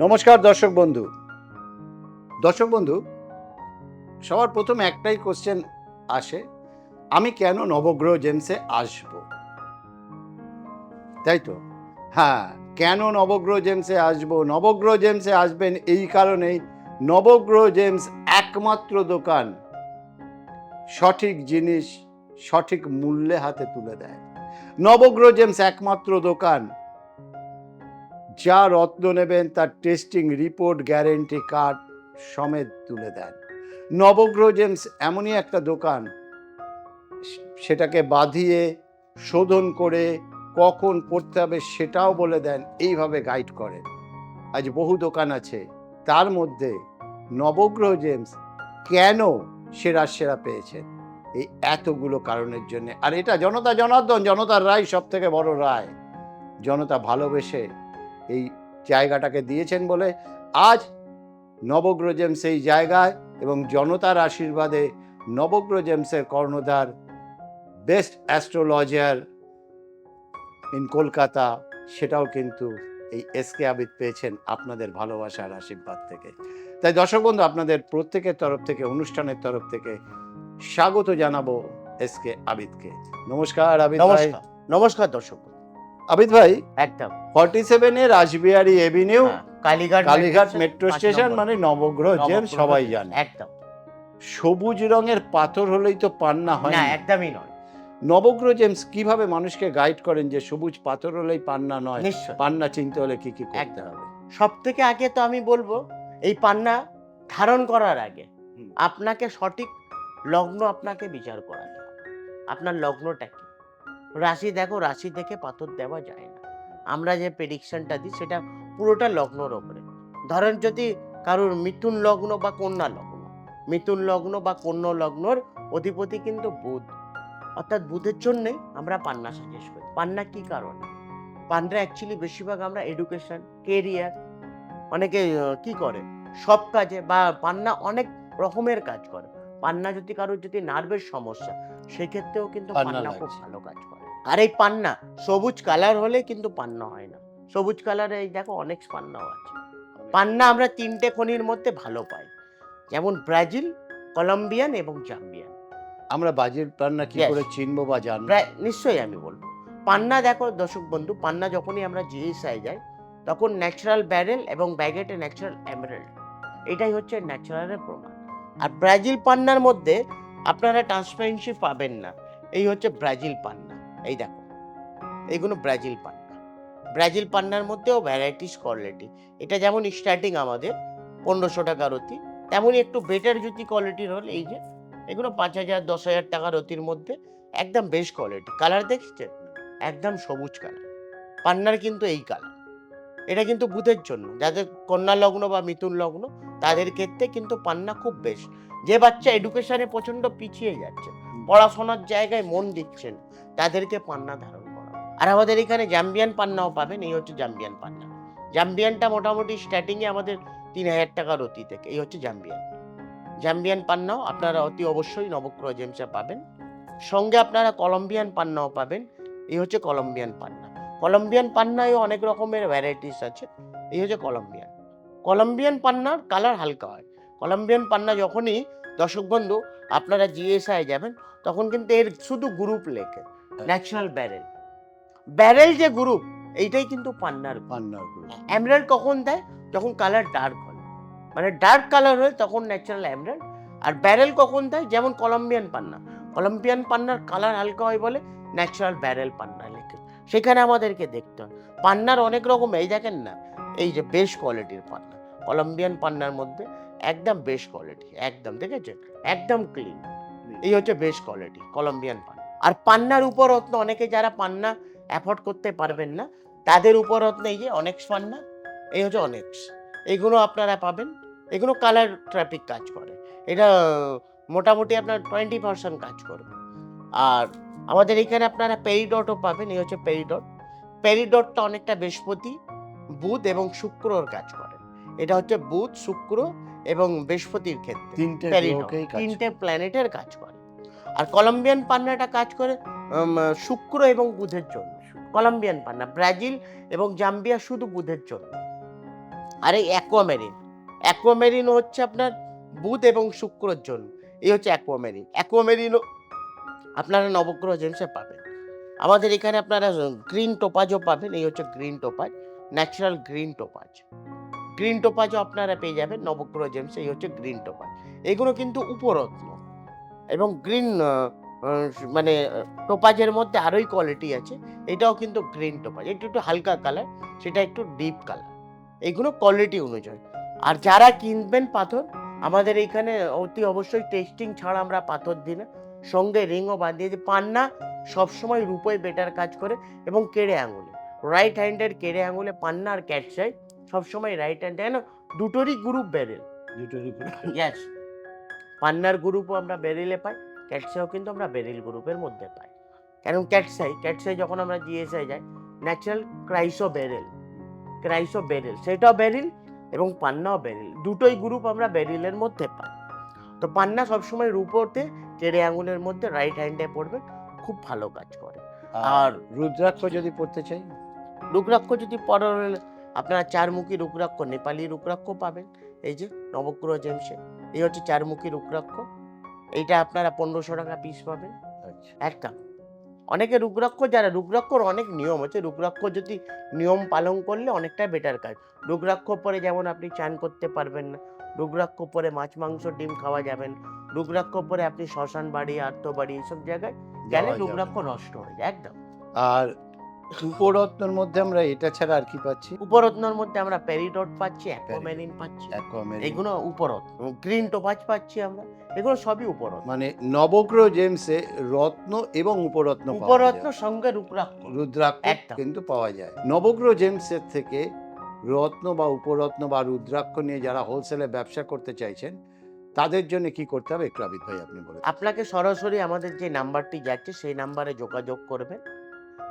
নমস্কার দর্শক বন্ধু সবার প্রথমে একটাই কোশ্চেন আসে, আমি কেন নবগ্রহ জেমসে আসব, তাই তো? হ্যাঁ, কেন নবগ্রহ জেমসে আসব? নবগ্রহ জেমসে আসবেন এই কারণেই, নবগ্রহ জেমস একমাত্র দোকান সঠিক জিনিস সঠিক মূল্যে হাতে তুলে দেয়। নবগ্রহ জেমস একমাত্র দোকান যা রত্ন নেবেন তার টেস্টিং রিপোর্ট গ্যারেন্টি কার্ড সমেত তুলে দেন। নবগ্রহ জেমস এমনই একটা দোকান, সেটাকে বাঁধিয়ে শোধন করে কখন পড়তে হবে সেটাও বলে দেন, এইভাবে গাইড করেন। আজ বহু দোকান আছে, তার মধ্যে নবগ্রহ জেমস কেন সেরা পেয়েছেন? এই এতগুলো কারণের জন্য। আর এটা জনতা জনার্দন, জনতার রায় সব থেকে বড় রায়। জনতা ভালোবেসে এই জায়গাটাকে দিয়েছেন বলে আজ নবগ্রহ জেমস এই জায়গায়, এবং জনতার আশীর্বাদে নবগ্রহ জেমসের কর্ণধার বেস্ট অ্যাস্ট্রোলজার ইন কলকাতা, সেটাও কিন্তু এই এসকে আবিদ পেয়েছেন আপনাদের ভালোবাসার আশীর্বাদ থেকে। তাই দর্শক বন্ধু, আপনাদের প্রত্যেকের তরফ থেকে, অনুষ্ঠানের তরফ থেকে স্বাগত জানাবো এসকে আবিদকে। নমস্কার আবিদ ভাই। নমস্কার দর্শক। আবিদ ভাই, একদম 47 Rashbehari Avenue, Kalighat metro station, মানে নবগ্রহ জেমস সবাই জানে। একদম সবুজ রঙের পাথর হলেই তো পান্না হয় না, না। একদমই নয়। নবগ্রহ জেমস কিভাবে মানুষকে গাইড করেন যে সবুজ পাথর হলেই পান্না নয়, নিশ্চয়। পান্না চিনতে হলে কি কি করতে হবে? সব থেকে আগে তো আমি বলবো, এই পান্না ধারণ করার আগে আপনাকে সঠিক লগ্ন আপনাকে বিচার করাতে হবে। আপনার লগ্নটা কি? রাশি দেখো, রাশি দেখে পাথর দেওয়া যায় না। আমরা যে প্রেডিকশনটা দিই সেটা পুরোটা লগ্নর ওপরে। ধরেন যদি কারোর মিথুন লগ্ন বা কন্যা লগ্ন, মিথুন লগ্ন বা কন্যা লগ্নর অধিপতি কিন্তু বুধ, অর্থাৎ বুধের জন্যই আমরা পান্না সাজেস্ট করি। পান্না কি কারণে? পান্না অ্যাকচুয়ালি বেশিরভাগ আমরা এডুকেশন, কেরিয়ার, অনেকে কি করে সব কাজে, বা পান্না অনেক রকমের কাজ করে। পান্না যদি কারোর যদি নার্ভের সমস্যা, সেক্ষেত্রেও কিন্তু পান্না খুব ভালো কাজ করে। আর এই পান্না সবুজ কালার হলে কিন্তু পান্না হয় না। সবুজ কালারে এই দেখো অনেক পান্নাও আছে। পান্না আমরা তিনটে খনির মধ্যে ভালো পাই, যেমন ব্রাজিল, কলম্বিয়ান এবং জাম্বিয়ান। আমরা বাজির পান্না কি করে চিনবো বা জানবো? নিশ্চয়ই আমি বলবো। পান্না দেখো দর্শক বন্ধু, পান্না যখনই আমরা জিএসআই যাই, তখন ন্যাচারাল ব্যারেল এবং ব্যাগেটে ন্যাচারাল এমারেল্ড, এটাই হচ্ছে ন্যাচারালের প্রমাণ। আর ব্রাজিল পান্নার মধ্যে আপনারা ট্রান্সপারেন্সি পাবেন না। এই হচ্ছে ব্রাজিল পান্না। এই দেখো, এইগুলো ব্রাজিল পান্না। ব্রাজিল পান্নার মধ্যেও ভ্যারাইটিস কোয়ালিটি। এটা যেমন স্টার্টিং আমাদের 1500 টাকা রতি, তেমনই একটু বেটার যদি কোয়ালিটির হলে এই যে এগুলো 5000 10,000 টাকা রতির মধ্যে একদম বেস্ট কোয়ালিটি। কালার দেখছেন, একদম সবুজ কালার। পান্নার কিন্তু এই কালার। এটা কিন্তু বুধের জন্য, যাদের কন্যা লগ্ন বা মিথুন লগ্ন তাদের ক্ষেত্রে কিন্তু পান্না খুব বেস্ট। যে বাচ্চা এডুকেশনে প্রচন্ড পিছিয়ে যাচ্ছে, পড়াশোনার জায়গায় মন দিচ্ছেন, তাদেরকে পান্না ধারণ করা। আর আমাদের এখানে জাম্বিয়ান পান্নাও পাবেন। এই হচ্ছে জাম্বিয়ান পান্না। জাম্বিয়ানটা মোটামুটি স্টার্টিংয়ে আমাদের 3000 টাকা রতি থেকে। এই হচ্ছে জাম্বিয়ান। জাম্বিয়ান পান্নাও আপনারা অতি অবশ্যই নবগ্রহ জেমসে পাবেন। সঙ্গে আপনারা কলম্বিয়ান পান্নাও পাবেন। এই হচ্ছে কলম্বিয়ান পান্না। কলম্বিয়ান পান্নায়ও অনেক রকমের ভ্যারাইটিস আছে। এই হচ্ছে কলম্বিয়ান। কলম্বিয়ান পান্নার কালার হালকা হয়। কলম্বিয়ান পান্না যখনই দর্শক বন্ধু আপনারা জিএসআই যাবেন, তখন কিন্তু এর শুধু গ্রুপ লেখে ন্যাচারাল ব্যারেল। ব্যারেল যে গ্রুপ, এইটাই কিন্তু পান্নার গ্রুপ। এমরাল্ড কখন দেয়? যখন কালার ডার্ক হয়, মানে ডার্ক কালার হয় তখন ন্যাচারাল এমরাল্ড। আর ব্যারেল কখন দেয়? যেমন কলম্বিয়ান পান্না। কলম্বিয়ান পান্নার কালার হালকা হয় বলে ন্যাচারাল ব্যারেল পান্না লেখে। সেখানে আমাদেরকে দেখতে হয়। পান্নার অনেক রকম, এই দেখেন না, এই যে বেস্ট কোয়ালিটির পান্না। কলম্বিয়ান পান্নার মধ্যে একদম বেস্ট কোয়ালিটি, একদম দেখেছেন, একদম ক্লিন। এই হচ্ছে বেস্ট কোয়ালিটি কলম্বিয়ান পান্না। আর পান্নার উপরত্ন, অনেকে যারা পান্না অ্যাফোর্ড করতে পারবেন না, তাদের উপরত্ন এই যে অনেক্স পান্না। এই হচ্ছে অনেক্স। এগুলো আপনারা পাবেন। এগুলো কালার ট্রাফিক কাজ করে। এটা মোটামুটি আপনার 20% কাজ করবে। আর আমাদের এখানে আপনারা পেরিডটও পাবেন। এই হচ্ছে পেরিডট। পেরিডটটা অনেকটা বৃহস্পতি, বুধ এবং শুক্রর কাজ করে। এটা হচ্ছে বুধ, শুক্র এবং বৃহস্পতির ক্ষেত্রে তিনটে প্ল্যানেটের কাজ করে। আর কলম্বিয়ান পান্নাটা কাজ করে শুক্র এবং বুধের জন্য। কলম্বিয়ান পান্না, ব্রাজিল এবং জাম্বিয়া শুধু বুধের জন্য। আর এই অ্যাকোয়ামেরিন হচ্ছে আপনার বুধ এবং শুক্রর জন্য। এই হচ্ছে অ্যাকোয়ামেরিনও আপনারা নবগ্রহ জেমসে পাবেন। আমাদের এখানে আপনারা গ্রিন টোপাজও পাবেন। এই হচ্ছে গ্রিন টোপাজ, ন্যাচারাল গ্রিন টোপাজও আপনারা পেয়ে যাবেন নবগ্রহ জেমসে। এই হচ্ছে গ্রিন টোপাজ। এগুলো কিন্তু উপরত্ন এবং গ্রিন মানে টোপাজের মধ্যে আরোই কোয়ালিটি আছে। এটাও কিন্তু গ্রিন টোপাজ, একটু একটু হালকা কালার, সেটা একটু ডিপ কালার। এগুলো কোয়ালিটি অনুযায়ী। আর যারা কিনবেন পাথর, আমাদের এইখানে অতি অবশ্যই টেস্টিং ছাড়া আমরা পাথর দিই না, সঙ্গে রিংও বাঁধিয়ে দিই। পান্না সবসময় রূপোয় বেটার কাজ করে এবং কেড়ে আঙুলে, রাইট হ্যান্ডের কেড়ে আঙুলে পান্না আর ক্যাটসাই সবসময় রাইট হ্যান্ড, কেন দুটোরই গ্রুপ বেরেল। ইয়েস, পান্নার গ্রুপও আমরা বেরিলে পাই, ক্যাটসাইও কিন্তু আমরা বেরিল গ্রুপের মধ্যে পাই। কারণ ক্যাটসাই যখন আমরা জিএসআই যাই, ন্যাচারাল ক্রাইসো বেরিল সেটাও বেরিল এবং পান্নাও বেরিল, দুটোই গ্রুপ আমরা বেরিলের মধ্যে পাই। তো পান্না সবসময় রূপোতে কেড়ে আঙুলের মধ্যে রাইট হ্যান্ডে পড়বে, খুব ভালো কাজ করে। আর রুদ্রাক্ষ যদি পড়তে চাই, রুদ্রাক্ষ যদি পড়েন, আপনারা চারমুখী রুদ্রাক্ষ, নেপালি রুদ্রাক্ষ পাবেন। এই যে নবগ্রহ জেমসে, এই হচ্ছে চারমুখী রুদ্রাক্ষ। এইটা আপনারা 1500 টাকা পিস পাবেন আচ্ছা, একটা। অনেকে রুদ্রাক্ষ, যারা রুদ্রাক্ষর অনেক নিয়ম আছে, রুদ্রাক্ষ যদি নিয়ম পালন করলে অনেকটা বেটার কাজ। রুদ্রাক্ষ পরে যেমন আপনি চান করতে পারবেন না, রুদ্রাক্ষ পরে মাছ মাংস ডিম খাওয়া যাবেন, রুদ্রাক্ষ পরে আপনি শ্মশান বাড়ি, আত্মবাড়ি এইসব জায়গায় গেলে যাওয়া রুদ্রাক্ষ যাবে না। নষ্ট হয়ে যায় একদম। আর উপরত্নর মধ্যে আমরা এটা ছাড়া আর কি পাচ্ছি? উপরত্নর মধ্যে আমরা পেরিডট পাচ্ছি, অ্যাকোয়ামেরিন পাচ্ছি, অ্যাকোয়ামেরিন। এগুলো উপরত্ন। গ্রিন টোপাজ পাচ্ছি আমরা, এগুলো সবই উপরত্ন। মানে নবগ্রহ জেমসে রত্ন এবং উপরত্ন পাওয়া উপরত্ন যায়। সঙ্গে রুদ্রাক্ষ। রুদ্রাক্ষ একদম। কিন্তু পাওয়া যায়। নবগ্রহ জেমসের থেকে রত্ন বা উপরত্ন বা রুদ্রাক্ষ নিয়ে যারা হোলসেলে ব্যবসা করতে চাইছেন, তাদের জন্য কি করতে হবে একটু আবিদ ভাই আপনি বলুন। আপনাকে সরাসরি আমাদের যে নাম্বারটি যাচ্ছে সেই নাম্বারে যোগাযোগ করবেন,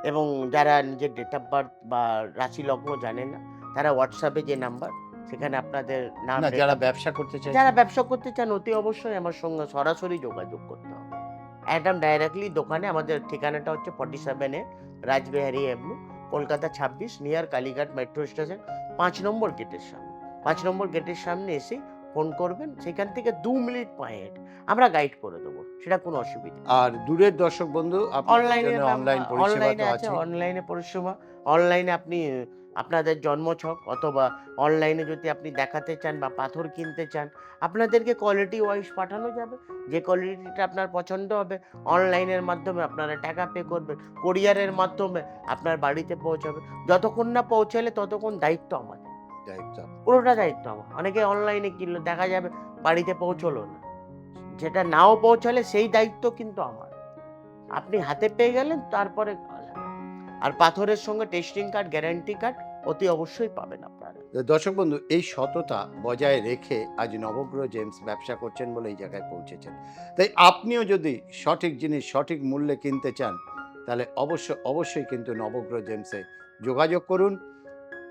এবং যারা নিজের ডেট অফ বার্থ বা রাশি লগ্ন জানেন না, তারা হোয়াটসঅ্যাপে যে নাম্বার, সেখানে আপনাদের নাম, না, date যারা of- ব্যবসা করতে চাইছেন, যারা ব্যবসা করতে চান অতি অবশ্যই আমার সঙ্গে সরাসরি যোগাযোগ করতে হবে। একদম ডাইরেক্টলি দোকানে। আমাদের ঠিকানাটা হচ্ছে 47A Rajbihari Avenue, Kolkata 26, near Kalighat metro station, 5 নম্বর গেটের সামনে। 5 নম্বর গেটের সামনে এসে ফোন করবেন, সেখান থেকে 2 মিনিট পায়ে হেঁটে আমরা গাইড করে দেবো, সেটা কোনো অসুবিধা নেই। আর দূরের দর্শক বন্ধু আপনাদের অনলাইনে জন্য অনলাইন পরিষেবা অনলাইনে তো আছে, আছে। অনলাইনে পরিষেবা। অনলাইনে আপনি আপনাদের জন্মছক, অথবা অনলাইনে যদি আপনি দেখাতে চান বা পাথর কিনতে চান, আপনাদেরকে কোয়ালিটি ওয়াইজ পাঠানো যাবে। যে কোয়ালিটিটা আপনার পছন্দ হবে, অনলাইনের মাধ্যমে আপনারা টাকা পে করবেন, কোরিয়ারের মাধ্যমে আপনার বাড়িতে পৌঁছাবে। যতক্ষণ না পৌঁছালে ততক্ষণ দায়িত্ব আমাদের, দায়িত্ব। পুরোটা দায়িত্ব আমার। অনেকে অনলাইনে কিনলো, দেখা যাবে বাড়িতে পৌঁছলো না, যেটা নাও পৌঁছালে সেই দায়িত্ব কিন্তু আমার। আপনি হাতে পেয়ে গেলেন, তারপরে আলাদা। আর পাথরের সঙ্গে টেস্টিং কার্ড, গ্যারান্টি কার্ড অতি অবশ্যই পাবেন আপনারা। তো দর্শক বন্ধু, এই সততা বজায় রেখে আজ নবগ্রহ জেমস ব্যবসা করছেন বলে এই জায়গায় পৌঁছেছেন। তাই আপনিও যদি সঠিক জিনিস সঠিক মূল্যে কিনতে চান, তাহলে অবশ্যই কিন্তু নবগ্রহ জেমসে যোগাযোগ করুন।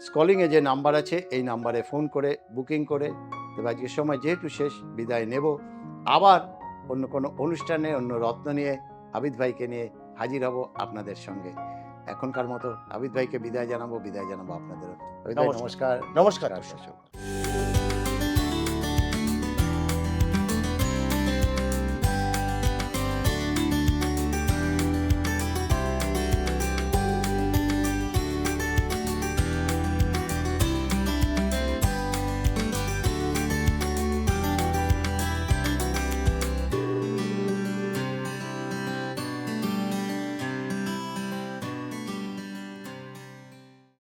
স্কলিংয়ে যে নাম্বার আছে এই নাম্বারে ফোন করে বুকিং করে। তবে আজকের সময় যেহেতু শেষ, বিদায় নেব। আবার অন্য কোনো অনুষ্ঠানে অন্য রত্ন নিয়ে আবিদ ভাইকে নিয়ে হাজির হব আপনাদের সঙ্গে। এখনকার মতো আবিদ ভাইকে বিদায় জানাবো আপনাদেরও। আবিদ ভাই, নমস্কার। নমস্কার। নমস্কার দর্শক।